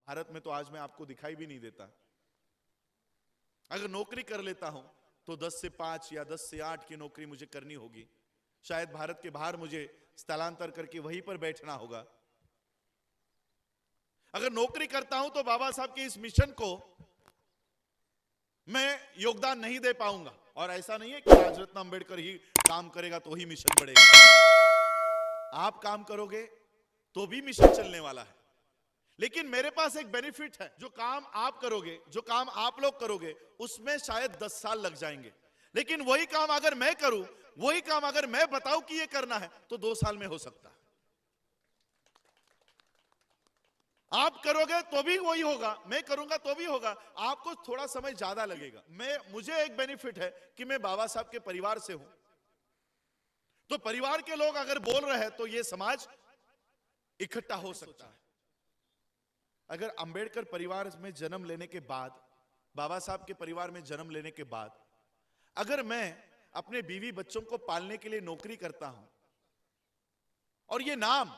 भारत में तो आज मैं आपको दिखाई भी नहीं देता। अगर नौकरी कर लेता हूं तो 10 से 5 या 10 से 8 की नौकरी मुझे करनी होगी। शायद भारत के बाहर मुझे स्थलांतर करके वहीं पर बैठना होगा। अगर नौकरी करता हूं तो बाबा साहब के इस मिशन को मैं योगदान नहीं दे पाऊंगा। और ऐसा नहीं है कि राजरत्न अंबेडकर ही काम करेगा तो ही मिशन बढ़ेगा। आप काम करोगे तो भी मिशन चलने वाला है। लेकिन मेरे पास एक बेनिफिट है, जो काम आप करोगे, जो काम आप लोग करोगे, उसमें शायद 10 साल लग जाएंगे। लेकिन वही काम अगर मैं करूं, वही काम अगर मैं बताऊं कि ये करना है, तो 2 साल में हो सकता है। आप करोगे तो भी वही होगा, मैं करूंगा तो भी होगा, आपको थोड़ा समय ज्यादा लगेगा। मुझे एक बेनिफिट है कि मैं बाबा साहब के परिवार से हूं। तो परिवार के लोग अगर बोल रहे हैं तो यह समाज इकट्ठा हो सकता है। अगर अंबेडकर परिवार में जन्म लेने के बाद, बाबा साहब के परिवार में जन्म लेने के बाद, अगर मैं अपने बीवी बच्चों को पालने के लिए नौकरी करता हूं और ये नाम,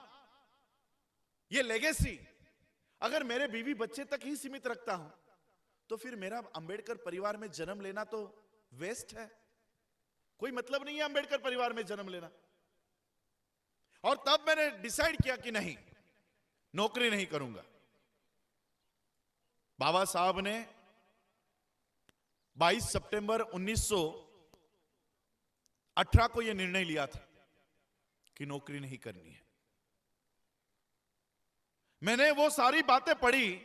ये लेगेसी अगर मेरे बीवी बच्चे तक ही सीमित रखता हूं, तो फिर मेरा अंबेडकर परिवार में जन्म लेना तो वेस्ट है। कोई मतलब नहीं है अंबेडकर परिवार में जन्म लेना। और तब मैंने डिसाइड किया कि नहीं, नौकरी नहीं करूंगा। बाबा साहब ने 22 सितंबर 1918 को यह निर्णय लिया था कि नौकरी नहीं करनी है। मैंने वो सारी बातें पढ़ी।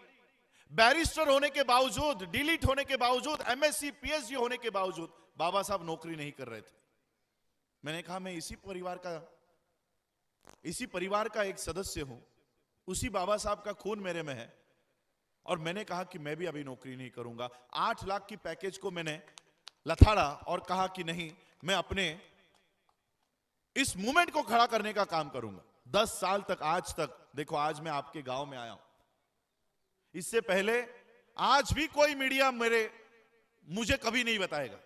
बैरिस्टर होने के बावजूद, डीलिट होने के बावजूद, एमएससी पीएचडी होने के बावजूद बाबा साहब नौकरी नहीं कर रहे थे। मैंने कहा मैं इसी परिवार का एक सदस्य हूं, उसी बाबा साहब का खून मेरे में है, और मैंने कहा कि मैं भी अभी नौकरी नहीं करूंगा। 8 लाख की पैकेज को मैंने लथाड़ा और कहा कि नहीं, मैं अपने इस मूवमेंट को खड़ा करने का काम करूंगा। 10 साल तक, आज तक देखो, आज मैं आपके गांव में आया हूं। इससे पहले आज भी कोई मीडिया मुझे कभी नहीं बताएगा।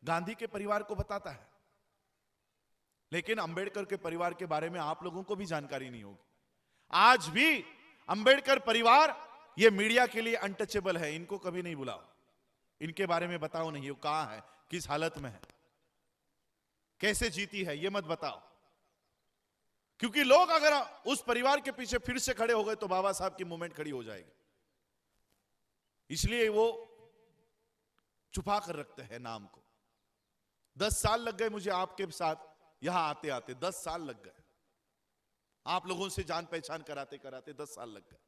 गांधी के परिवार को बताता है, लेकिन अंबेडकर के परिवार के बारे में आप लोगों को भी जानकारी नहीं होगी। आज भी अंबेडकर परिवार ये मीडिया के लिए अनटचेबल है। इनको कभी नहीं बुलाओ, इनके बारे में बताओ नहीं, वो कहां है, किस हालत में है, कैसे जीती है, ये मत बताओ। क्योंकि लोग अगर उस परिवार के पीछे फिर से खड़े हो गए तो बाबा साहब की मूवमेंट खड़ी हो जाएगी। इसलिए वो छुपा कर रखते हैं नाम को। 10 साल लग गए मुझे आपके साथ यहां आते आते, 10 साल लग गए। आप लोगों से जान पहचान कराते कराते 10 साल लग गए।